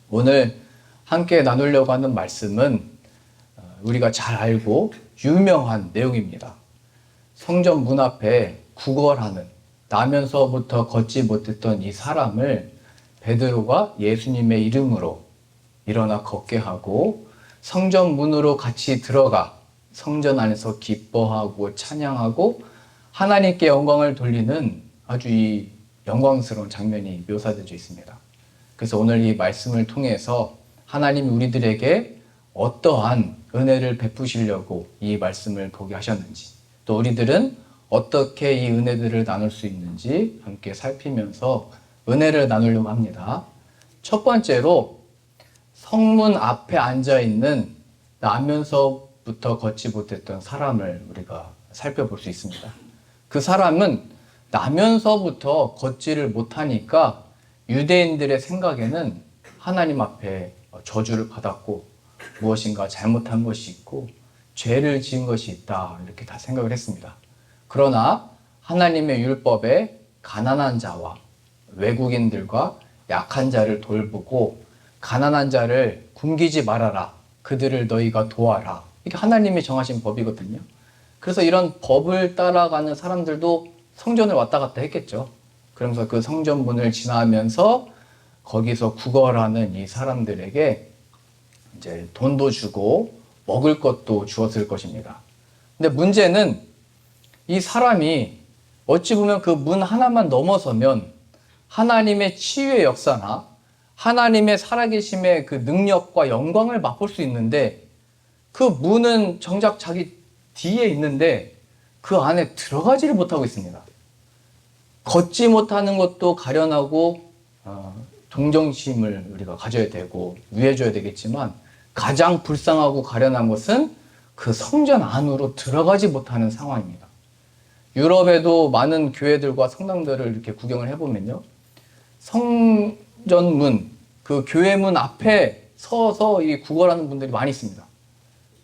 오늘 함께 나누려고 하는 말씀은 우리가 잘 알고 유명한 내용입니다. 성전 문 앞에 구걸하는, 나면서부터 걷지 못했던 이 사람을 베드로가 예수님의 이름으로 일어나 걷게 하고 성전 문으로 같이 들어가 성전 안에서 기뻐하고 찬양하고 하나님께 영광을 돌리는 아주 이 영광스러운 장면이 묘사되어 있습니다. 그래서 오늘 이 말씀을 통해서 하나님이 우리들에게 어떠한 은혜를 베푸시려고 이 말씀을 보게 하셨는지, 또 우리들은 어떻게 이 은혜들을 나눌 수 있는지 함께 살피면서 은혜를 나누려고 합니다. 첫 번째로 성문 앞에 앉아있는 나면서부터 걷지 못했던 사람을 우리가 살펴볼 수 있습니다. 그 사람은 나면서부터 걷지를 못하니까 유대인들의 생각에는 하나님 앞에 저주를 받았고 무엇인가 잘못한 것이 있고 죄를 지은 것이 있다, 이렇게 다 생각을 했습니다. 그러나 하나님의 율법에 가난한 자와 외국인들과 약한 자를 돌보고 가난한 자를 굶기지 말아라, 그들을 너희가 도와라, 이게 하나님이 정하신 법이거든요. 그래서 이런 법을 따라가는 사람들도 성전을 왔다 갔다 했겠죠. 그러면서 그 성전 문을 지나면서 거기서 구걸하는 이 사람들에게 이제 돈도 주고 먹을 것도 주었을 것입니다. 근데 문제는 이 사람이 어찌 보면 그 문 하나만 넘어서면 하나님의 치유의 역사나 하나님의 살아계심의 그 능력과 영광을 맛볼 수 있는데, 그 문은 정작 자기 뒤에 있는데 그 안에 들어가지를 못하고 있습니다. 걷지 못하는 것도 가련하고 동정심을 우리가 가져야 되고 위해줘야 되겠지만, 가장 불쌍하고 가련한 것은 그 성전 안으로 들어가지 못하는 상황입니다. 유럽에도 많은 교회들과 성당들을 이렇게 구경을 해보면요, 성전문, 그 교회문 앞에 서서 이 구걸하는 분들이 많이 있습니다.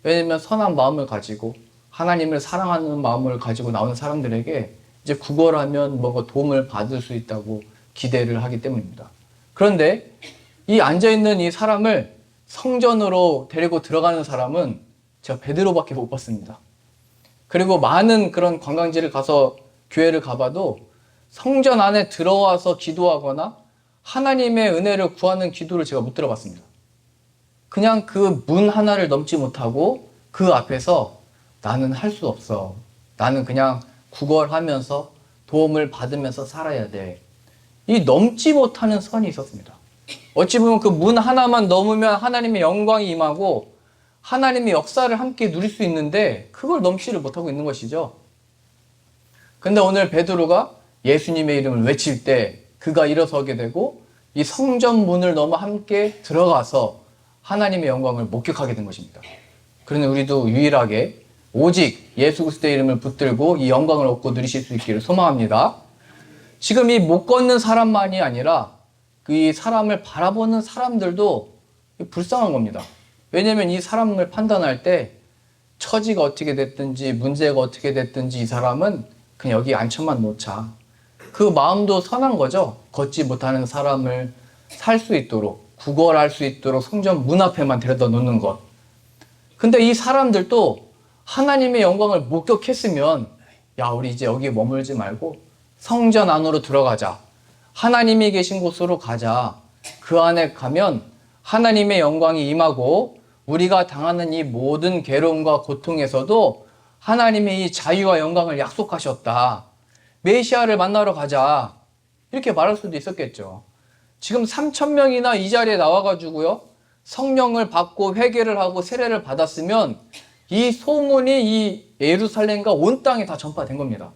왜냐면 선한 마음을 가지고 하나님을 사랑하는 마음을 가지고 나오는 사람들에게 이제 구걸하면 뭔가 도움을 받을 수 있다고 기대를 하기 때문입니다. 그런데 이 앉아있는 이 사람을 성전으로 데리고 들어가는 사람은 제가 베드로밖에 못 봤습니다. 그리고 많은 그런 관광지를 가서 교회를 가봐도 성전 안에 들어와서 기도하거나 하나님의 은혜를 구하는 기도를 제가 못 들어봤습니다. 그냥 그 문 하나를 넘지 못하고 그 앞에서 나는 할 수 없어, 나는 그냥 구걸하면서 도움을 받으면서 살아야 돼, 이 넘지 못하는 선이 있었습니다. 어찌 보면 그 문 하나만 넘으면 하나님의 영광이 임하고 하나님의 역사를 함께 누릴 수 있는데 그걸 넘지를 못하고 있는 것이죠. 근데 오늘 베드로가 예수님의 이름을 외칠 때 그가 일어서게 되고 이 성전 문을 넘어 함께 들어가서 하나님의 영광을 목격하게 된 것입니다. 그러니 우리도 유일하게 오직 예수 그리스도의 이름을 붙들고 이 영광을 얻고 누리실 수 있기를 소망합니다. 지금 이 못 걷는 사람만이 아니라 이 사람을 바라보는 사람들도 불쌍한 겁니다. 왜냐하면 이 사람을 판단할 때 처지가 어떻게 됐든지 문제가 어떻게 됐든지 이 사람은 그냥 여기 앉혀만 놓자, 그 마음도 선한 거죠. 걷지 못하는 사람을 살 수 있도록, 구걸할 수 있도록 성전 문 앞에만 데려다 놓는 것. 근데 이 사람들도 하나님의 영광을 목격했으면, 야, 우리 이제 여기 머물지 말고 성전 안으로 들어가자, 하나님이 계신 곳으로 가자, 그 안에 가면 하나님의 영광이 임하고 우리가 당하는 이 모든 괴로움과 고통에서도 하나님의 이 자유와 영광을 약속하셨다, 메시아를 만나러 가자, 이렇게 말할 수도 있었겠죠. 지금 3,000명이나 이 자리에 나와가지고요, 성령을 받고 회개를 하고 세례를 받았으면 이 소문이 이 예루살렘과 온 땅에 다 전파된 겁니다.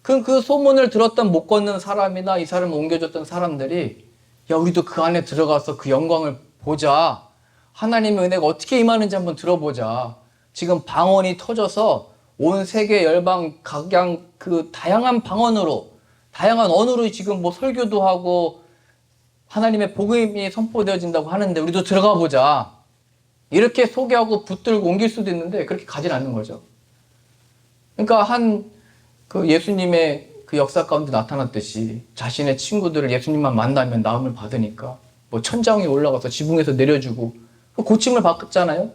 그럼 그 소문을 들었던 못 걷는 사람이나 이 사람을 옮겨줬던 사람들이, 야, 우리도 그 안에 들어가서 그 영광을 보자, 하나님의 은혜가 어떻게 임하는지 한번 들어보자. 지금 방언이 터져서 온 세계 열방 각양 그 다양한 방언으로, 다양한 언어로 지금 뭐 설교도 하고 하나님의 복음이 선포되어진다고 하는데 우리도 들어가 보자, 이렇게 소개하고 붙들고 옮길 수도 있는데 그렇게 가진 않는 거죠. 그러니까 그 예수님의 그 역사 가운데 나타났듯이 자신의 친구들을 예수님만 만나면 나음을 받으니까 뭐 천장에 올라가서 지붕에서 내려주고 고침을 받잖아요.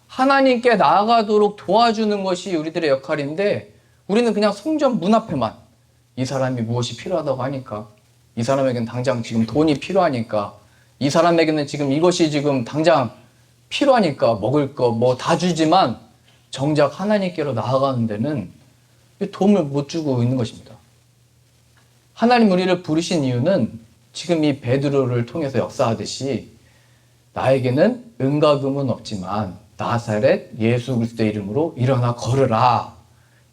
하나님께 나아가도록 도와주는 것이 우리들의 역할인데 우리는 그냥 성전 문 앞에만 이 사람이 무엇이 필요하다고 하니까 이 사람에게는 당장 지금 돈이 필요하니까 이 사람에게는 지금 이것이 지금 당장 필요하니까 먹을 거 뭐 다 주지만 정작 하나님께로 나아가는 데는 도움을 못 주고 있는 것입니다. 하나님 우리를 부르신 이유는 지금 이 베드로를 통해서 역사하듯이 나에게는 은과 금은 없지만 나사렛 예수 그리스도의 이름으로 일어나 걸으라.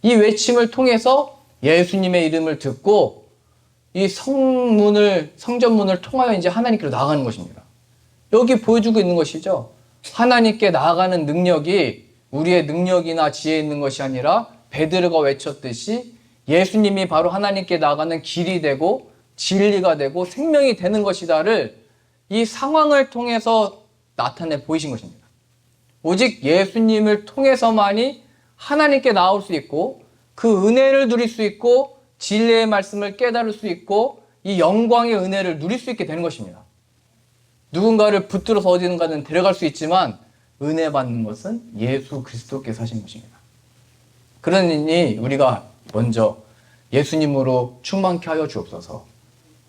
이 외침을 통해서 예수님의 이름을 듣고 이 성전문을 통하여 이제 하나님께로 나아가는 것입니다. 여기 보여주고 있는 것이죠. 하나님께 나아가는 능력이 우리의 능력이나 지혜에 있는 것이 아니라 베드로가 외쳤듯이 예수님이 바로 하나님께 나아가는 길이 되고 진리가 되고 생명이 되는 것이다를 이 상황을 통해서 나타내 보이신 것입니다. 오직 예수님을 통해서만이 하나님께 나올 수 있고 그 은혜를 누릴 수 있고 진리의 말씀을 깨달을 수 있고 이 영광의 은혜를 누릴 수 있게 되는 것입니다. 누군가를 붙들어서 어디든가는 데려갈 수 있지만 은혜 받는 것은 예수 그리스도께서 하신 것입니다. 그러니 우리가 먼저 예수님으로 충만케 하여 주옵소서.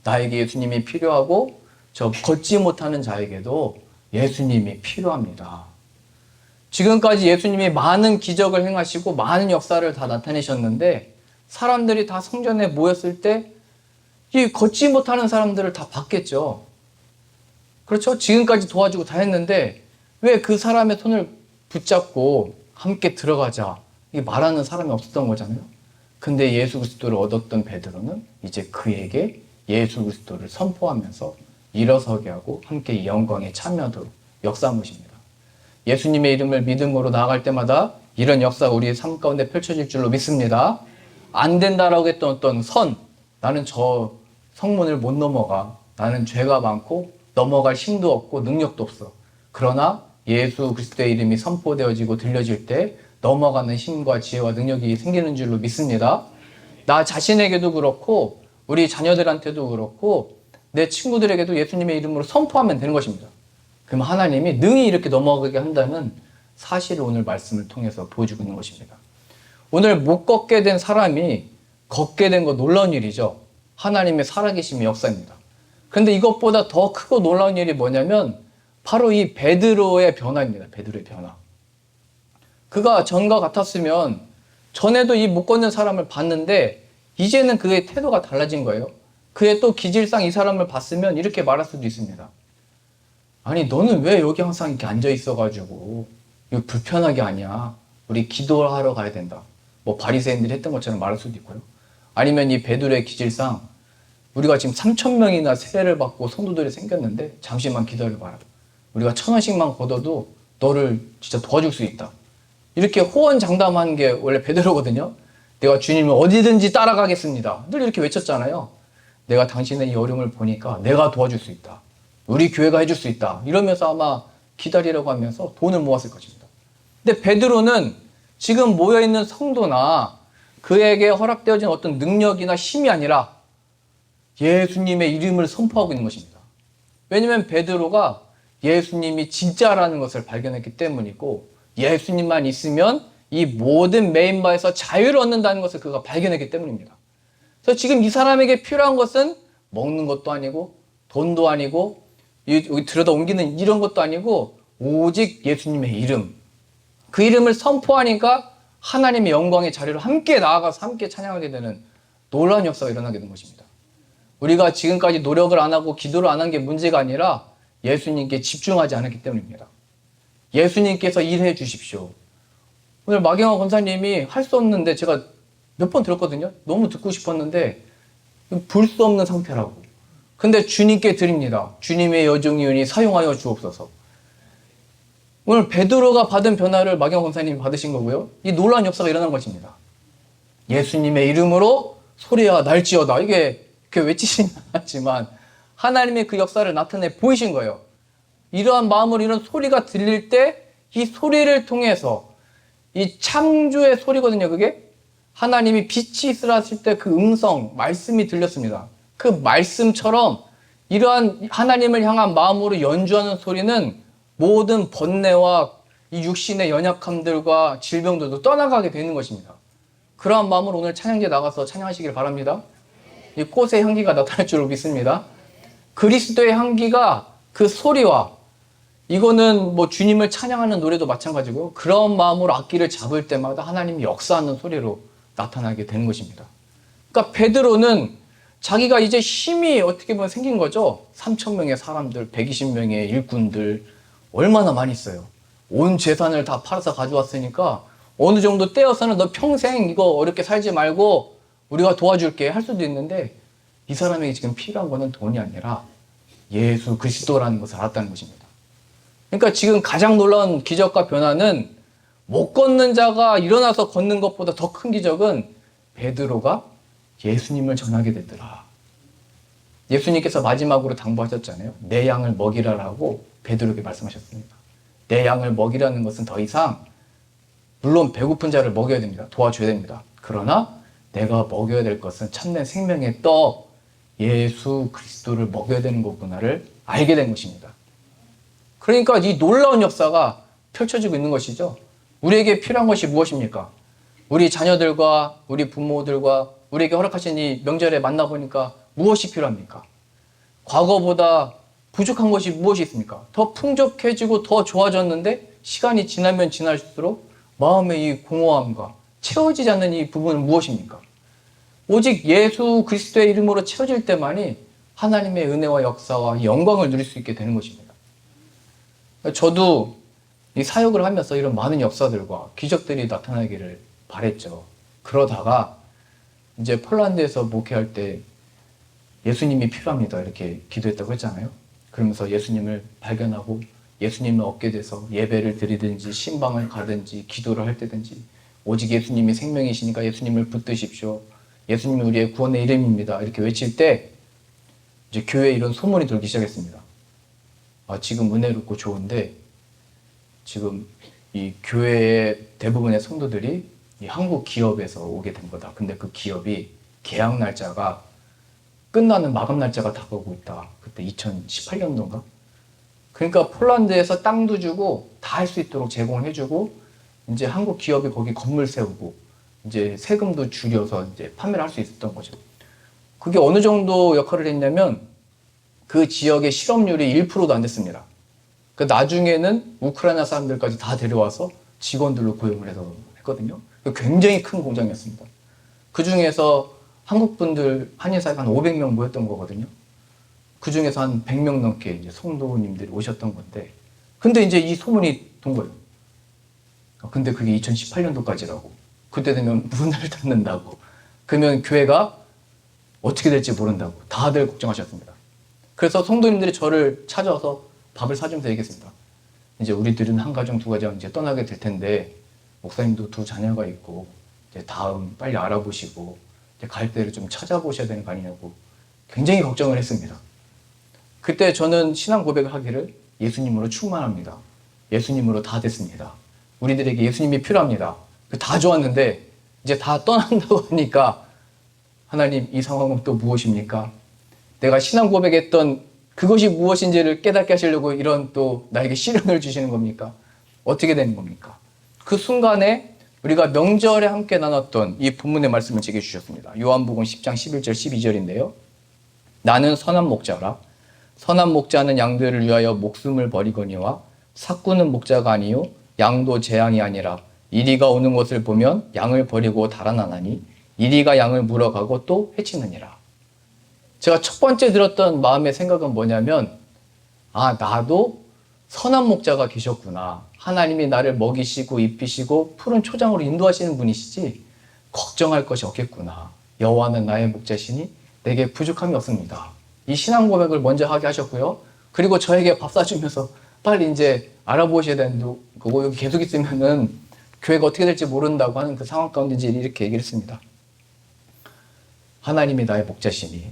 나에게 예수님이 필요하고 저 걷지 못하는 자에게도 예수님이 필요합니다. 지금까지 예수님이 많은 기적을 행하시고 많은 역사를 다 나타내셨는데 사람들이 다 성전에 모였을 때 이 걷지 못하는 사람들을 다 봤겠죠. 그렇죠? 지금까지 도와주고 다 했는데 왜 그 사람의 손을 붙잡고 함께 들어가자 이 말하는 사람이 없었던 거잖아요. 근데 예수 그리스도를 얻었던 베드로는 이제 그에게 예수 그리스도를 선포하면서 일어서게 하고 함께 이 영광에 참여하도록 역사한 것입니다. 예수님의 이름을 믿음으로 나아갈 때마다 이런 역사가 우리의 삶 가운데 펼쳐질 줄로 믿습니다. 안 된다라고 했던 어떤 나는 저 성문을 못 넘어가. 나는 죄가 많고 넘어갈 힘도 없고 능력도 없어. 그러나 예수 그리스도의 이름이 선포되어지고 들려질 때 넘어가는 힘과 지혜와 능력이 생기는 줄로 믿습니다. 나 자신에게도 그렇고 우리 자녀들한테도 그렇고 내 친구들에게도 예수님의 이름으로 선포하면 되는 것입니다. 그럼 하나님이 능히 이렇게 넘어가게 한다는 사실을 오늘 말씀을 통해서 보여주고 있는 것입니다. 오늘 못 걷게 된 사람이 걷게 된 거 놀라운 일이죠. 하나님의 살아계심의 역사입니다. 그런데 이것보다 더 크고 놀라운 일이 뭐냐면 바로 이 베드로의 변화입니다. 베드로의 변화. 그가 전과 같았으면 전에도 이 못 걷는 사람을 봤는데 이제는 그의 태도가 달라진 거예요. 그의 또 기질상 이 사람을 봤으면 이렇게 말할 수도 있습니다. 아니 너는 왜 여기 항상 이렇게 앉아 있어가지고 이거 불편하게 하냐. 우리 기도하러 가야 된다. 뭐 바리새인들이 했던 것처럼 말할 수도 있고요. 아니면 이 베드로의 기질상 우리가 지금 3,000명이나 세례를 받고 성도들이 생겼는데 잠시만 기다려봐라. 우리가 1,000원씩만 걷어도 너를 진짜 도와줄 수 있다. 이렇게 호언장담한 게 원래 베드로거든요. 내가 주님을 어디든지 따라가겠습니다. 늘 이렇게 외쳤잖아요. 내가 당신의 이 어려움을 보니까 내가 도와줄 수 있다. 우리 교회가 해줄 수 있다. 이러면서 아마 기다리라고 하면서 돈을 모았을 것입니다. 근데 베드로는 지금 모여있는 성도나 그에게 허락되어진 어떤 능력이나 힘이 아니라 예수님의 이름을 선포하고 있는 것입니다. 왜냐하면 베드로가 예수님이 진짜라는 것을 발견했기 때문이고 예수님만 있으면 이 모든 매인바에서 자유를 얻는다는 것을 그가 발견했기 때문입니다. 그래서 지금 이 사람에게 필요한 것은 먹는 것도 아니고 돈도 아니고 여기 들여다 옮기는 이런 것도 아니고 오직 예수님의 이름. 그 이름을 선포하니까 하나님의 영광의 자리로 함께 나아가서 함께 찬양하게 되는 놀라운 역사가 일어나게 된 것입니다. 우리가 지금까지 노력을 안 하고 기도를 안 한 게 문제가 아니라 예수님께 집중하지 않았기 때문입니다. 예수님께서 일해 주십시오. 오늘 마경화 권사님이 할 수 없는데 제가 몇 번 들었거든요. 너무 듣고 싶었는데 볼 수 없는 상태라고. 근데 주님께 드립니다. 주님의 여종이오니 사용하여 주옵소서. 오늘 베드로가 받은 변화를 마경화 권사님이 받으신 거고요. 이 놀라운 역사가 일어난 것입니다. 예수님의 이름으로 소리야 날지어다. 이게 그렇게 외치진 않았지만 하나님의 그 역사를 나타내 보이신 거예요. 이러한 마음으로 이런 소리가 들릴 때 이 소리를 통해서 이 창조의 소리거든요. 그게 하나님이 빛이 있으라 하실 때 그 음성, 말씀이 들렸습니다. 그 말씀처럼 이러한 하나님을 향한 마음으로 연주하는 소리는 모든 번뇌와 이 육신의 연약함들과 질병들도 떠나가게 되는 것입니다. 그러한 마음으로 오늘 찬양제 나가서 찬양하시길 바랍니다. 이 꽃의 향기가 나타날 줄로 믿습니다. 그리스도의 향기가 그 소리와, 이거는 뭐 주님을 찬양하는 노래도 마찬가지고, 그런 마음으로 악기를 잡을 때마다 하나님이 역사하는 소리로 나타나게 되는 것입니다. 그러니까 베드로는 자기가 이제 힘이 어떻게 보면 생긴 거죠. 3,000명의 사람들, 120명의 일꾼들, 얼마나 많이 있어요. 온 재산을 다 팔아서 가져왔으니까 어느 정도 떼어서는 너 평생 이거 어렵게 살지 말고 우리가 도와줄게 할 수도 있는데, 이 사람에게 지금 필요한 거는 돈이 아니라 예수 그리스도라는 것을 알았다는 것입니다. 그러니까 지금 가장 놀라운 기적과 변화는, 못 걷는 자가 일어나서 걷는 것보다 더 큰 기적은 베드로가 예수님을 전하게 되더라. 예수님께서 마지막으로 당부하셨잖아요. 내 양을 먹이라라고 베드로에게 말씀하셨습니다. 내 양을 먹이라는 것은 더 이상, 물론 배고픈 자를 먹여야 됩니다. 도와줘야 됩니다. 그러나 내가 먹여야 될 것은 참된 생명의 떡, 예수 그리스도를 먹여야 되는 거구나를 알게 된 것입니다. 그러니까 이 놀라운 역사가 펼쳐지고 있는 것이죠. 우리에게 필요한 것이 무엇입니까? 우리 자녀들과 우리 부모들과 우리에게 허락하신 이 명절에 만나보니까 무엇이 필요합니까? 과거보다 부족한 것이 무엇이 있습니까? 더 풍족해지고 더 좋아졌는데 시간이 지나면 지날수록 마음의 이 공허함과 채워지지 않는 이 부분은 무엇입니까? 오직 예수 그리스도의 이름으로 채워질 때만이 하나님의 은혜와 역사와 영광을 누릴 수 있게 되는 것입니다. 저도 이 사역을 하면서 이런 많은 역사들과 기적들이 나타나기를 바랬죠. 그러다가 이제 폴란드에서 목회할 때 예수님이 필요합니다 이렇게 기도했다고 했잖아요. 그러면서 예수님을 발견하고 예수님을 얻게 돼서 예배를 드리든지 신방을 가든지 기도를 할 때든지 오직 예수님이 생명이시니까 예수님을 붙드십시오. 예수님이 우리의 구원의 이름입니다. 이렇게 외칠 때 이제 교회에 이런 소문이 돌기 시작했습니다. 아, 지금 은혜롭고 좋은데 지금 이 교회의 대부분의 성도들이 이 한국 기업에서 오게 된 거다. 근데 그 기업이 계약 날짜가 끝나는 마감 날짜가 다가오고 있다. 그때 2018년도인가? 그러니까 폴란드에서 땅도 주고 다 할 수 있도록 제공을 해주고 이제 한국 기업이 거기 건물 세우고 이제 세금도 줄여서 이제 판매를 할 수 있었던 거죠. 그게 어느 정도 역할을 했냐면 그 지역의 실업률이 1%도 안 됐습니다. 그 나중에는 우크라이나 사람들까지 다 데려와서 직원들로 고용을 해서 했거든요. 굉장히 큰 공장이었습니다. 그 중에서 한국 분들 한인사회가 한 500명 모였던 거거든요. 그 중에서 한 100명 넘게 이제 성도님들이 오셨던 건데, 근데 이제 이 소문이 돈 거예요. 근데 그게 2018년도까지라고. 그때 되면 문을 닫는다고. 그러면 교회가 어떻게 될지 모른다고. 다들 걱정하셨습니다. 그래서 성도님들이 저를 찾아와서 밥을 사주면서 얘기했습니다. 이제 우리들은 한 가정, 두 가정 이제 떠나게 될 텐데, 목사님도 두 자녀가 있고, 이제 다음 빨리 알아보시고, 이제 갈 때를 좀 찾아보셔야 되는 거 아니냐고 굉장히 걱정을 했습니다. 그때 저는 신앙 고백을 하기를 예수님으로 충만합니다. 예수님으로 다 됐습니다. 우리들에게 예수님이 필요합니다. 다 좋았는데 이제 다 떠난다고 하니까 하나님 이 상황은 또 무엇입니까? 내가 신앙 고백했던 그것이 무엇인지를 깨닫게 하시려고 이런 또 나에게 시련을 주시는 겁니까? 어떻게 되는 겁니까? 그 순간에 우리가 명절에 함께 나눴던 이 본문의 말씀을 제게 주셨습니다. 요한복음 10장 11절 12절인데요. 나는 선한 목자라. 선한 목자는 양들을 위하여 목숨을 버리거니와 삭구는 목자가 아니요 양도 제 양이 아니라 이리가 오는 것을 보면 양을 버리고 달아나나니 이리가 양을 물어가고 또 해치느니라. 제가 첫 번째 들었던 마음의 생각은 뭐냐면, 아, 나도 선한 목자가 계셨구나. 하나님이 나를 먹이시고 입히시고 푸른 초장으로 인도하시는 분이시지 걱정할 것이 없겠구나. 여호와는 나의 목자시니 내게 부족함이 없습니다. 이 신앙 고백을 먼저 하게 하셨고요. 그리고 저에게 밥 사주면서 빨리 이제 알아보셔야 되는 거고, 여기 계속 있으면은 교회가 어떻게 될지 모른다고 하는 그 상황 가운데 이제 이렇게 얘기를 했습니다. 하나님이 나의 목자시니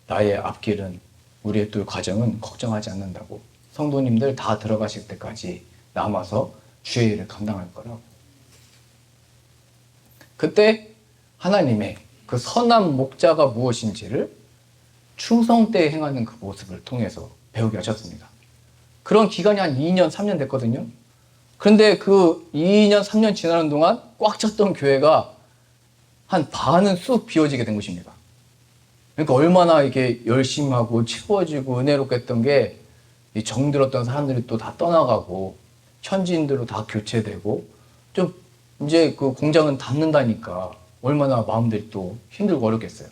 나의 앞길은, 우리의 또 과정은 걱정하지 않는다고. 성도님들 다 들어가실 때까지 남아서 주의 일을 감당할 거라고. 그때 하나님의 그 선한 목자가 무엇인지를 충성 때에 행하는 그 모습을 통해서 배우게 하셨습니다. 그런 기간이 한 2년, 3년 됐거든요. 그런데 그 2년, 3년 지나는 동안 꽉 찼던 교회가 한 반은 쑥 비워지게 된 것입니다. 그러니까 얼마나 이게 열심히 하고 채워지고 은혜롭게 했던 게 이 정들었던 사람들이 또 다 떠나가고 현지인들로 다 교체되고 좀 이제 그 공장은 닫는다니까 얼마나 마음들이 또 힘들고 어렵겠어요.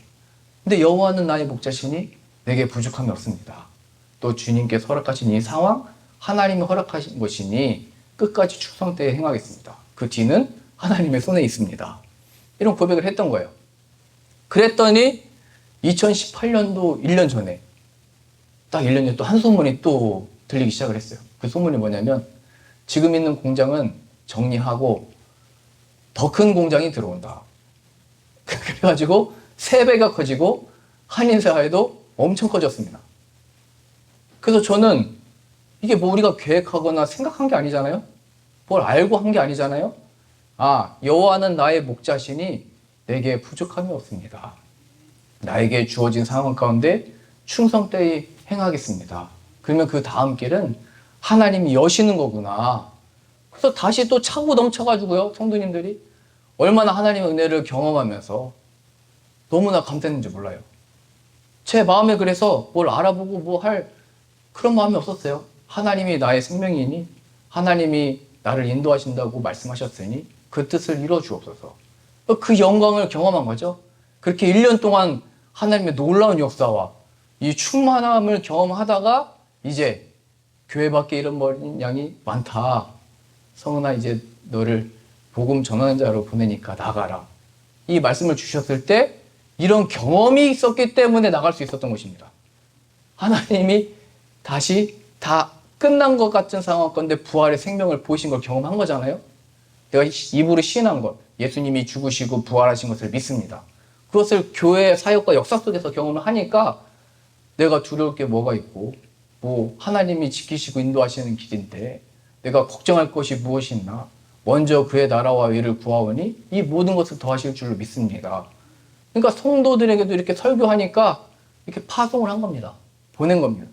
근데 여호와는 나의 목자시니 내게 부족함이 없습니다. 또 주님께서 허락하신 이 상황 하나님이 허락하신 것이니 끝까지 충성 때에 행하겠습니다. 그 뒤는 하나님의 손에 있습니다. 이런 고백을 했던 거예요. 그랬더니 2018년도 1년 전에 딱 1년 전에 또 한 소문이 또 들리기 시작을 했어요. 그 소문이 뭐냐면 지금 있는 공장은 정리하고 더 큰 공장이 들어온다. 그래가지고 3배가 커지고 한인사회도 엄청 커졌습니다. 그래서 저는 이게 뭐 우리가 계획하거나 생각한 게 아니잖아요. 뭘 알고 한 게 아니잖아요. 아, 여호와는 나의 목자시니 내게 부족함이 없습니다. 나에게 주어진 상황 가운데 충성되이 행하겠습니다. 그러면 그 다음 길은 하나님이 여시는 거구나. 그래서 다시 또 차고 넘쳐가지고요. 성도님들이 얼마나 하나님의 은혜를 경험하면서 너무나 감사했는지 몰라요. 제 마음에 그래서 뭘 알아보고 뭐 할 그런 마음이 없었어요. 하나님이 나의 생명이니 하나님이 나를 인도하신다고 말씀하셨으니 그 뜻을 이뤄 주옵소서. 그 영광을 경험한 거죠. 그렇게 1년 동안 하나님의 놀라운 역사와 이 충만함을 경험하다가 이제 교회 밖에 잃어버린 양이 많다. 성은아 이제 너를 복음 전하는 자로 보내니까 나가라. 이 말씀을 주셨을 때 이런 경험이 있었기 때문에 나갈 수 있었던 것입니다. 하나님이 다시 다 끝난 것 같은 상황 건데 부활의 생명을 보이신 걸 경험한 거잖아요. 내가 입으로 시인한 것, 예수님이 죽으시고 부활하신 것을 믿습니다. 그것을 교회의 사역과 역사 속에서 경험을 하니까 내가 두려울 게 뭐가 있고 뭐 하나님이 지키시고 인도하시는 길인데 내가 걱정할 것이 무엇이 있나. 먼저 그의 나라와 의를 구하오니 이 모든 것을 더하실 줄로 믿습니다. 그러니까 성도들에게도 이렇게 설교하니까 이렇게 파송을 한 겁니다. 보낸 겁니다.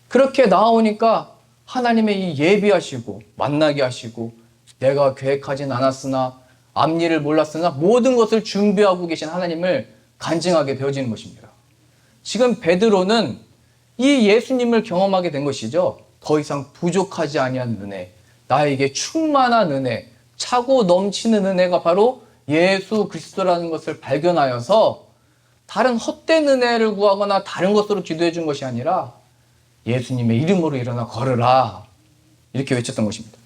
그렇게 나오니까 하나님의 이 예비하시고 만나게 하시고 내가 계획하진 않았으나 앞일을 몰랐으나 모든 것을 준비하고 계신 하나님을 간증하게 되어지는 것입니다. 지금 베드로는 이 예수님을 경험하게 된 것이죠. 더 이상 부족하지 아니한 은혜, 나에게 충만한 은혜, 차고 넘치는 은혜가 바로 예수 그리스도라는 것을 발견하여서 다른 헛된 은혜를 구하거나 다른 것으로 기도해 준 것이 아니라 예수님의 이름으로 일어나 걸으라 이렇게 외쳤던 것입니다.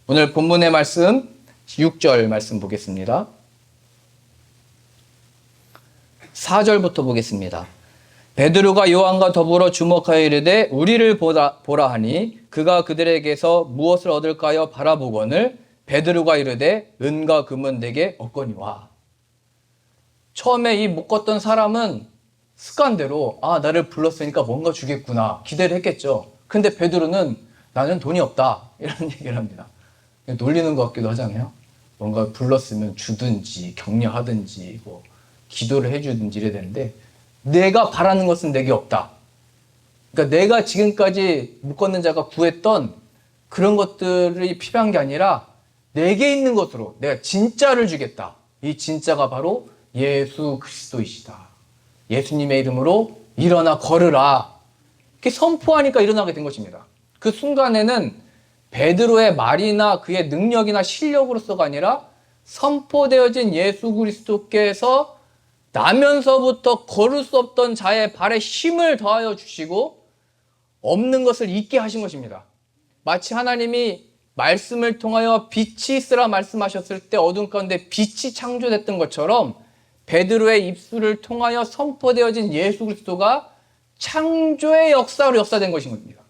오늘 본문의 말씀 6절 말씀 보겠습니다. 4절부터 보겠습니다. 베드로가 요한과 더불어 주목하여 이르되 우리를 보라 하니 그가 그들에게서 무엇을 얻을까요 바라보거늘 베드로가 이르되 은과 금은 내게 없거니와. 처음에 이 묶었던 사람은 습관대로 아 나를 불렀으니까 뭔가 주겠구나 기대를 했겠죠. 근데 베드로는 나는 돈이 없다 이런 얘기를 합니다. 놀리는 것 같기도 하잖아요. 뭔가 불렀으면 주든지 격려하든지 뭐 기도를 해주든지 이래야 되는데 내가 바라는 것은 내게 없다. 그러니까 내가 지금까지 묶었는 자가 구했던 그런 것들이 필요한 게 아니라 내게 있는 것으로 내가 진짜를 주겠다. 이 진짜가 바로 예수 그리스도이시다. 예수님의 이름으로 일어나 걸으라. 이렇게 선포하니까 일어나게 된 것입니다. 그 순간에는 베드로의 말이나 그의 능력이나 실력으로서가 아니라 선포되어진 예수 그리스도께서 나면서부터 걸을 수 없던 자의 발에 힘을 더하여 주시고 없는 것을 있게 하신 것입니다. 마치 하나님이 말씀을 통하여 빛이 있으라 말씀하셨을 때 어둠 가운데 빛이 창조됐던 것처럼 베드로의 입술을 통하여 선포되어진 예수 그리스도가 창조의 역사로 역사된 것인 겁니다.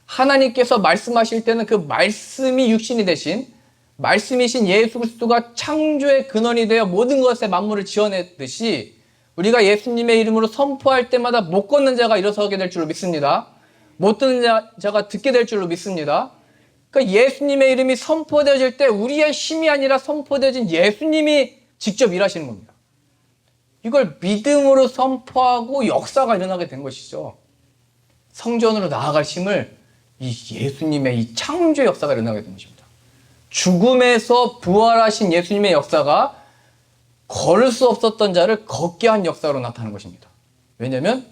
하나님께서 말씀하실 때는 그 말씀이 육신이 되신 말씀이신 예수 그리스도가 창조의 근원이 되어 모든 것에 만물을 지어냈듯이 우리가 예수님의 이름으로 선포할 때마다 못 걷는 자가 일어서게 될 줄로 믿습니다. 못 듣는 자가 듣게 될 줄로 믿습니다. 그러니까 예수님의 이름이 선포되어질 때 우리의 힘이 아니라 선포되어진 예수님이 직접 일하시는 겁니다. 이걸 믿음으로 선포하고 역사가 일어나게 된 것이죠. 성전으로 나아갈 힘을 이 예수님의 이 창조 역사가 일어나게 된 것입니다. 죽음에서 부활하신 예수님의 역사가 걸을 수 없었던 자를 걷게 한 역사로 나타나는 것입니다. 왜냐하면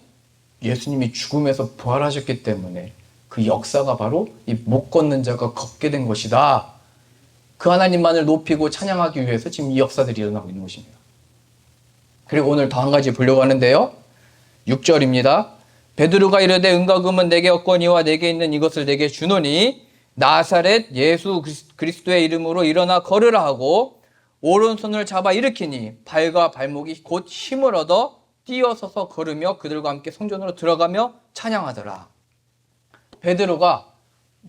예수님이 죽음에서 부활하셨기 때문에 그 역사가 바로 이 못 걷는 자가 걷게 된 것이다. 그 하나님만을 높이고 찬양하기 위해서 지금 이 역사들이 일어나고 있는 것입니다. 그리고 오늘 더 한 가지 보려고 하는데요. 6절입니다. 베드로가 이르되 은과 금은 내게 없거니와 내게 있는 이것을 내게 주노니 나사렛 예수 그리스도의 이름으로 일어나 걸으라 하고 오른손을 잡아 일으키니 발과 발목이 곧 힘을 얻어 뛰어서서 걸으며 그들과 함께 성전으로 들어가며 찬양하더라. 베드로가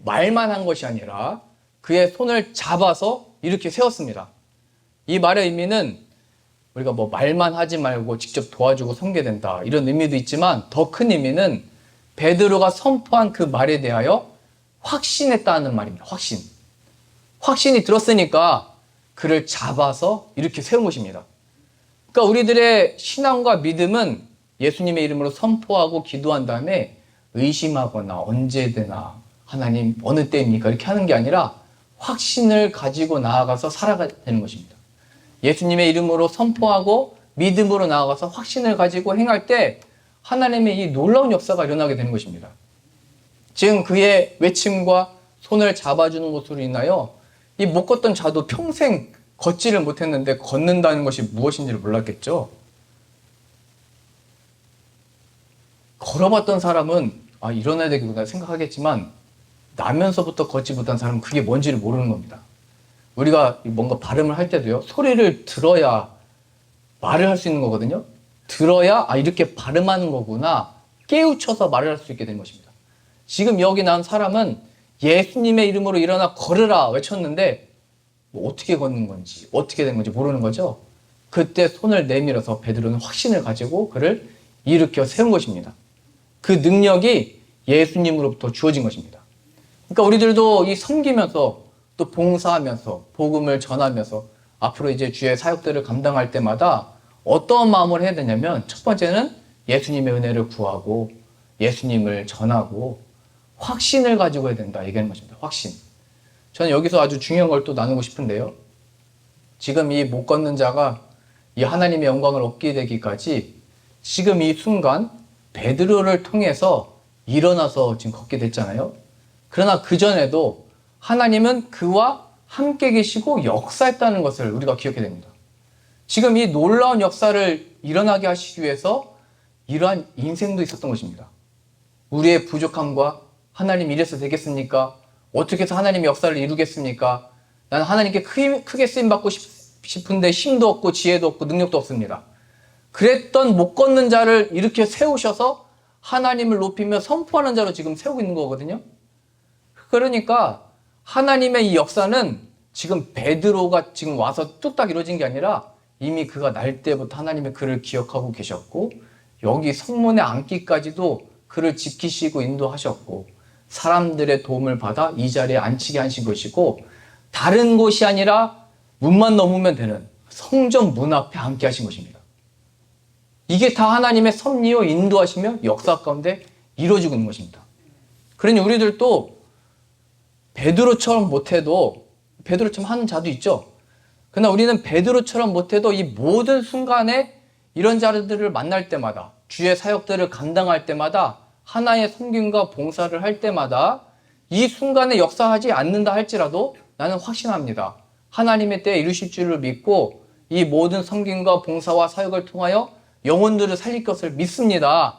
말만 한 것이 아니라 그의 손을 잡아서 이렇게 세웠습니다. 이 말의 의미는 우리가 뭐 말만 하지 말고 직접 도와주고 섬게 된다 이런 의미도 있지만 더 큰 의미는 베드로가 선포한 그 말에 대하여 확신했다는 말입니다. 확신이 들었으니까 그를 잡아서 이렇게 세운 것입니다. 그러니까 우리들의 신앙과 믿음은 예수님의 이름으로 선포하고 기도한 다음에 의심하거나 언제 되나 하나님 어느 때입니까 이렇게 하는 게 아니라 확신을 가지고 나아가서 살아가야 되는 것입니다. 예수님의 이름으로 선포하고 믿음으로 나아가서 확신을 가지고 행할 때 하나님의 이 놀라운 역사가 일어나게 되는 것입니다. 지금 그의 외침과 손을 잡아주는 것으로 인하여 이 못 걷던 자도 평생 걷지를 못했는데 걷는다는 것이 무엇인지를 몰랐겠죠. 걸어봤던 사람은 일어나야 되겠구나 생각하겠지만 나면서부터 걷지 못한 사람은 그게 뭔지를 모르는 겁니다. 우리가 뭔가 발음을 할 때도요, 소리를 들어야 말을 할 수 있는 거거든요. 들어야 이렇게 발음하는 거구나 깨우쳐서 말을 할 수 있게 된 것입니다. 지금 여기 나온 사람은 예수님의 이름으로 일어나 걸으라 외쳤는데 뭐 어떻게 걷는 건지 어떻게 된 건지 모르는 거죠. 그때 손을 내밀어서 베드로는 확신을 가지고 그를 일으켜 세운 것입니다. 그 능력이 예수님으로부터 주어진 것입니다. 그러니까 우리들도 이 섬기면서 또 봉사하면서 복음을 전하면서 앞으로 이제 주의 사역들을 감당할 때마다 어떤 마음을 해야 되냐면 첫 번째는 예수님의 은혜를 구하고 예수님을 전하고 확신을 가지고 해야 된다 얘기하는 것입니다. 확신. 저는 여기서 아주 중요한 걸 또 나누고 싶은데요. 지금 이 못 걷는 자가 이 하나님의 영광을 얻게 되기까지 지금 이 순간 베드로를 통해서 일어나서 지금 걷게 됐잖아요. 그러나 그전에도 하나님은 그와 함께 계시고 역사했다는 것을 우리가 기억해야 됩니다. 지금 이 놀라운 역사를 일어나게 하시기 위해서 이러한 인생도 있었던 것입니다. 우리의 부족함과 하나님 이래서 되겠습니까? 어떻게 해서 하나님의 역사를 이루겠습니까? 나는 하나님께 크게 쓰임받고 싶은데 힘도 없고 지혜도 없고 능력도 없습니다. 그랬던 못 걷는 자를 이렇게 세우셔서 하나님을 높이며 선포하는 자로 지금 세우고 있는 거거든요. 그러니까 하나님의 이 역사는 지금 베드로가 지금 와서 뚝딱 이루어진 게 아니라 이미 그가 날 때부터 하나님의 그를 기억하고 계셨고 여기 성문에 앉기까지도 그를 지키시고 인도하셨고 사람들의 도움을 받아 이 자리에 앉히게 하신 것이고 다른 곳이 아니라 문만 넘으면 되는 성전 문 앞에 앉게 하신 것입니다. 이게 다 하나님의 섭리요 인도하시며 역사 가운데 이루어지고 있는 것입니다. 그러니 우리들도 베드로처럼 못해도 베드로처럼 하는 자도 있죠. 그러나 우리는 베드로처럼 못해도 이 모든 순간에 이런 자들을 만날 때마다 주의 사역들을 감당할 때마다 하나의 섬김과 봉사를 할 때마다 이 순간에 역사하지 않는다 할지라도 나는 확신합니다. 하나님의 때에 이루실 줄을 믿고 이 모든 섬김과 봉사와 사역을 통하여 영혼들을 살릴 것을 믿습니다.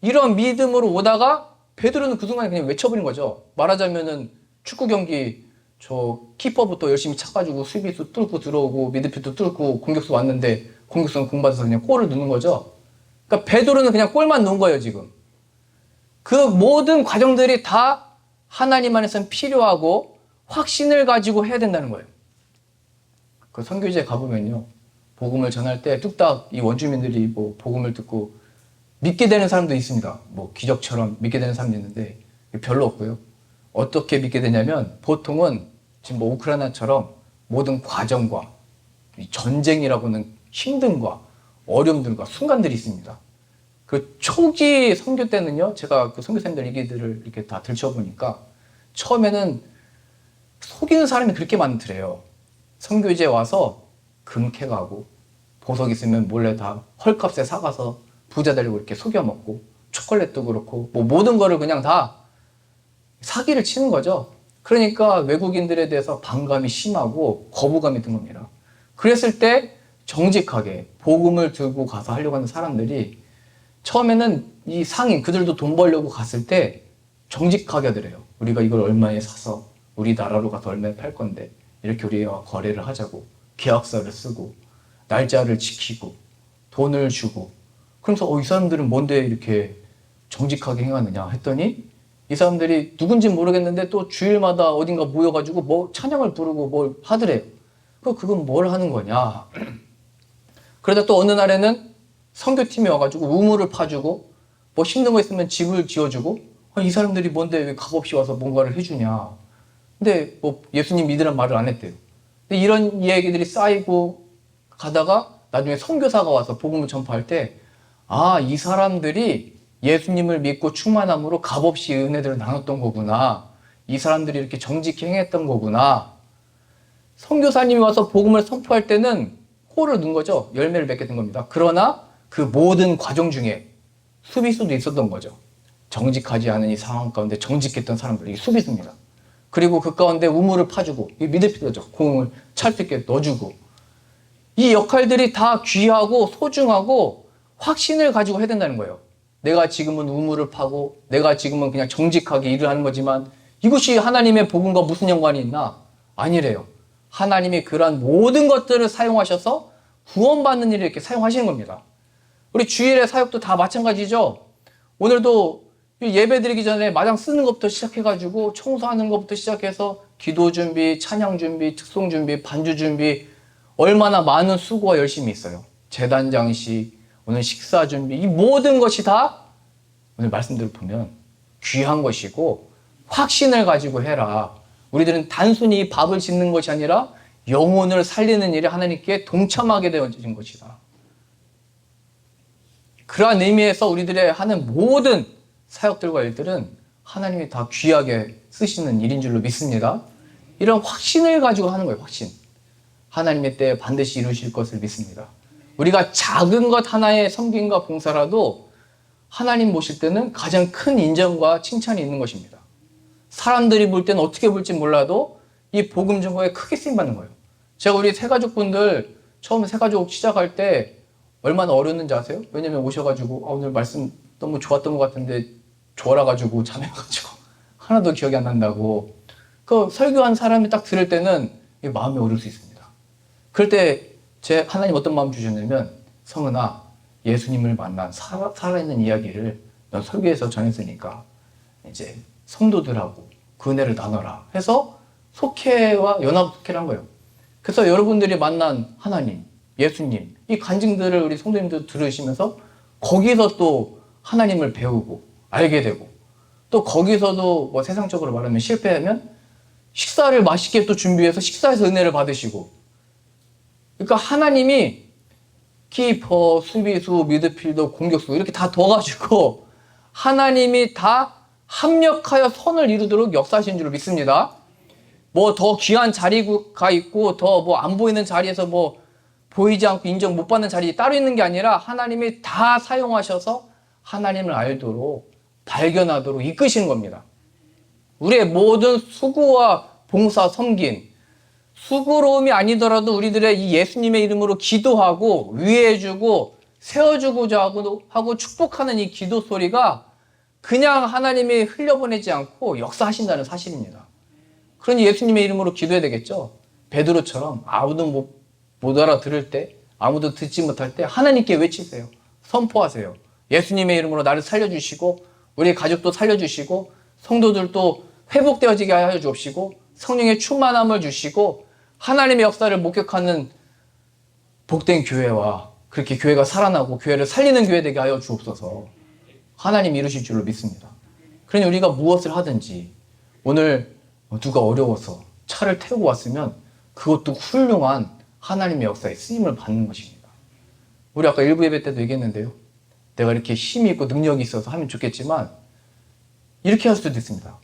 이런 믿음으로 오다가 베드로는 그 순간에 그냥 외쳐버린 거죠. 말하자면은 축구 경기 저 키퍼부터 열심히 차가지고 수비수 뚫고 들어오고 미드필더 뚫고 공격수 왔는데 공격수는 공 받아서 그냥 골을 넣는 거죠. 그러니까 베드로는 그냥 골만 넣은 거예요 지금. 그 모든 과정들이 다 하나님 안에서는 필요하고 확신을 가지고 해야 된다는 거예요. 그 선교지에 가보면요. 복음을 전할 때 뚝딱 이 원주민들이 뭐 복음을 듣고 믿게 되는 사람도 있습니다. 뭐 기적처럼 믿게 되는 사람도 있는데 별로 없고요. 어떻게 믿게 되냐면 보통은 지금 뭐 우크라이나처럼 모든 과정과 이 전쟁이라고는 힘듦과 어려움들과 순간들이 있습니다. 그 초기 선교 때는요, 제가 그 선교사님들 얘기들을 이렇게 다 들춰보니까 처음에는 속이는 사람이 그렇게 많더래요. 선교지에 와서 금 캐가고 보석 있으면 몰래 다 헐값에 사가서 부자 되려고 이렇게 속여 먹고 초콜릿도 그렇고 뭐 모든 거를 그냥 다 사기를 치는 거죠. 그러니까 외국인들에 대해서 반감이 심하고 거부감이 든 겁니다. 그랬을 때 정직하게 복음을 들고 가서 하려고 하는 사람들이 처음에는 이 상인 그들도 돈 벌려고 갔을 때 정직하게 하더래요. 우리가 이걸 얼마에 사서 우리 나라로 가서 얼마에 팔 건데 이렇게 우리와 거래를 하자고 계약서를 쓰고 날짜를 지키고 돈을 주고 그러면서 이 사람들은 뭔데 이렇게 정직하게 행하느냐 했더니 이 사람들이 누군지 모르겠는데 또 주일마다 어딘가 모여가지고 뭐 찬양을 부르고 뭘 하더래요. 그건 뭘 하는 거냐. 그러다 또 어느 날에는 선교팀이 와가지고 우물을 파주고 뭐 힘든 거 있으면 집을 지어주고 이 사람들이 뭔데 왜 값없이 와서 뭔가를 해주냐. 근데 뭐 예수님 믿으란 말을 안 했대요. 근데 이런 이야기들이 쌓이고 가다가 나중에 선교사가 와서 복음을 전파할 때 이 사람들이 예수님을 믿고 충만함으로 값없이 은혜들을 나눴던 거구나. 이 사람들이 이렇게 정직히 행했던 거구나. 선교사님이 와서 복음을 선포할 때는 홀을 넣은 거죠. 열매를 맺게 된 겁니다. 그러나 그 모든 과정 중에 수비수도 있었던 거죠. 정직하지 않은 이 상황 가운데 정직했던 사람들이 수비수입니다. 그리고 그 가운데 우물을 파주고 미드필더죠. 공을 찰 수 있게 넣어주고 이 역할들이 다 귀하고 소중하고 확신을 가지고 해야 된다는 거예요. 내가 지금은 우물을 파고 내가 지금은 그냥 정직하게 일을 하는 거지만 이것이 하나님의 복음과 무슨 연관이 있나? 아니래요. 하나님이 그러한 모든 것들을 사용하셔서 구원받는 일을 이렇게 사용하시는 겁니다. 우리 주일의 사역도 다 마찬가지죠. 오늘도 예배 드리기 전에 마당 쓰는 것부터 시작해가지고 청소하는 것부터 시작해서 기도 준비, 찬양 준비, 특송 준비, 반주 준비 얼마나 많은 수고와 열심이 있어요. 제단 장식, 오늘 식사 준비 이 모든 것이 다 오늘 말씀대로 보면 귀한 것이고 확신을 가지고 해라. 우리들은 단순히 밥을 짓는 것이 아니라 영혼을 살리는 일에 하나님께 동참하게 되어진 것이다. 그러한 의미에서 우리들의 하는 모든 사역들과 일들은 하나님이 다 귀하게 쓰시는 일인 줄로 믿습니다. 이런 확신을 가지고 하는 거예요. 확신. 하나님의 때에 반드시 이루실 것을 믿습니다. 우리가 작은 것 하나의 섬김과 봉사라도 하나님 보실 때는 가장 큰 인정과 칭찬이 있는 것입니다. 사람들이 볼 때는 어떻게 볼지 몰라도 이 복음 전거에 크게 쓰임받는 거예요. 제가 우리 새가족분들 처음에 새가족 시작할 때 얼마나 어려웠는지 아세요? 왜냐면 오셔가지고 오늘 말씀 너무 좋았던 것 같은데 졸아가지고 잠해가지고 하나도 기억이 안 난다고 그 설교한 사람이 딱 들을 때는 마음이 어려울 수 있습니다. 그럴 때 하나님 어떤 마음 주셨냐면 성은아 예수님을 만난 살아있는 이야기를 넌 설교에서 전했으니까 이제 성도들하고 그 은혜를 나눠라 해서 속회와 연합 속회를 한 거예요. 그래서 여러분들이 만난 하나님, 예수님 이 간증들을 우리 성도님들 들으시면서 거기서 또 하나님을 배우고 알게 되고 또 거기서도 뭐 세상적으로 말하면 실패하면 식사를 맛있게 또 준비해서 식사에서 은혜를 받으시고 그러니까 하나님이 키퍼, 수비수, 미드필더, 공격수 이렇게 다 둬가지고 하나님이 다 합력하여 선을 이루도록 역사하신 줄 믿습니다. 뭐 더 귀한 자리가 있고 더 뭐 안 보이는 자리에서 뭐 보이지 않고 인정 못 받는 자리 따로 있는 게 아니라 하나님이 다 사용하셔서 하나님을 알도록 발견하도록 이끄시는 겁니다. 우리의 모든 수고와 봉사, 섬김 수고로움이 아니더라도 우리들의 이 예수님의 이름으로 기도하고 위해주고 세워주고자 하고 축복하는 이 기도 소리가 그냥 하나님이 흘려보내지 않고 역사하신다는 사실입니다. 그러니 예수님의 이름으로 기도해야 되겠죠. 베드로처럼 아무도 못 알아들을 때 아무도 듣지 못할 때 하나님께 외치세요. 선포하세요. 예수님의 이름으로 나를 살려주시고 우리 가족도 살려주시고 성도들도 회복되어지게 하여 주옵시고 성령의 충만함을 주시고 하나님의 역사를 목격하는 복된 교회와 그렇게 교회가 살아나고 교회를 살리는 교회 되게 하여 주옵소서. 하나님 이루실 줄로 믿습니다. 그러니 우리가 무엇을 하든지 오늘 누가 어려워서 차를 태우고 왔으면 그것도 훌륭한 하나님의 역사에 쓰임을 받는 것입니다. 우리 아까 일부 예배 때도 얘기했는데요. 내가 이렇게 힘이 있고 능력이 있어서 하면 좋겠지만 이렇게 할 수도 있습니다.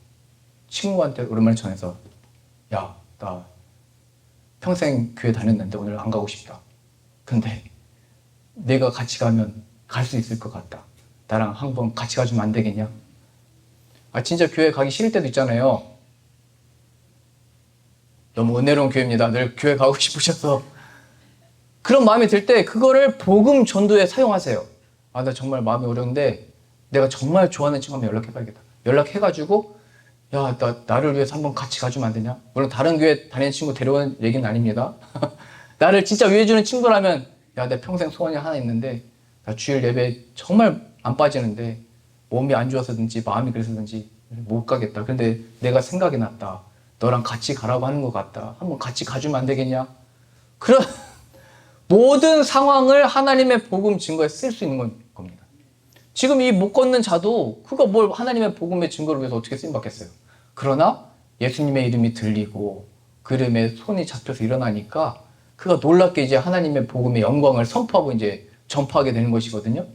친구한테 오랜만에 전해서 야, 나 평생 교회 다녔는데 오늘 안 가고 싶다. 근데 내가 같이 가면 갈 수 있을 것 같다. 나랑 한번 같이 가주면 안 되겠냐? 아, 진짜 교회 가기 싫을 때도 있잖아요. 너무 은혜로운 교회입니다. 늘 교회 가고 싶으셔서. 그런 마음이 들 때 그거를 복음 전도에 사용하세요. 아, 나 정말 마음이 어려운데 내가 정말 좋아하는 친구 한번 연락해봐야겠다. 연락해가지고 야, 나를 위해서 한번 같이 가주면 안 되냐? 물론 다른 교회 다니는 친구 데려오는 얘기는 아닙니다. 나를 진짜 위해주는 친구라면 야, 내 평생 소원이 하나 있는데 나 주일 예배 정말 안 빠지는데 몸이 안 좋아서든지 마음이 그래서든지 못 가겠다. 근데 내가 생각이 났다. 너랑 같이 가라고 하는 것 같다. 한번 같이 가주면 안 되겠냐? 그런 모든 상황을 하나님의 복음 증거에 쓸 수 있는 겁니다. 지금 이 못 걷는 자도 그거 뭘 하나님의 복음의 증거를 위해서 어떻게 쓰임받겠어요. 그러나 예수님의 이름이 들리고 그 이름에 손이 잡혀서 일어나니까 그가 놀랍게 이제 하나님의 복음의 영광을 선포하고 이제 전파하게 되는 것이거든요.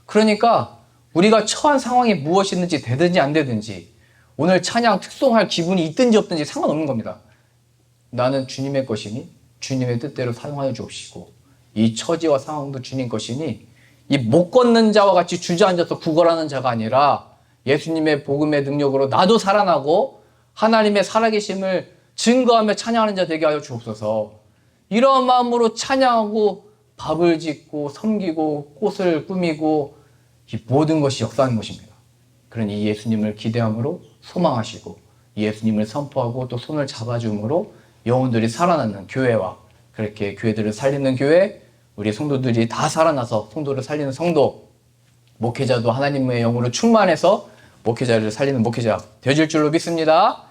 그러니까 우리가 처한 상황이 무엇이든지 되든지 안 되든지 오늘 찬양 특송할 기분이 있든지 없든지 상관없는 겁니다. 나는 주님의 것이니 주님의 뜻대로 사용하여 주옵시고 이 처지와 상황도 주님 것이니 이 못 걷는 자와 같이 주저앉아서 구걸하는 자가 아니라 예수님의 복음의 능력으로 나도 살아나고 하나님의 살아계심을 증거하며 찬양하는 자 되게 하여 주옵소서. 이런 마음으로 찬양하고 밥을 짓고 섬기고 꽃을 꾸미고 이 모든 것이 역사하는 것입니다. 그러니 이 예수님을 기대함으로 소망하시고 예수님을 선포하고 또 손을 잡아줌으로 영혼들이 살아나는 교회와 그렇게 교회들을 살리는 교회, 우리 성도들이 다 살아나서 성도를 살리는 성도, 목회자도 하나님의 영으로 충만해서 목회자를 살리는 목회자 되어질 줄로 믿습니다.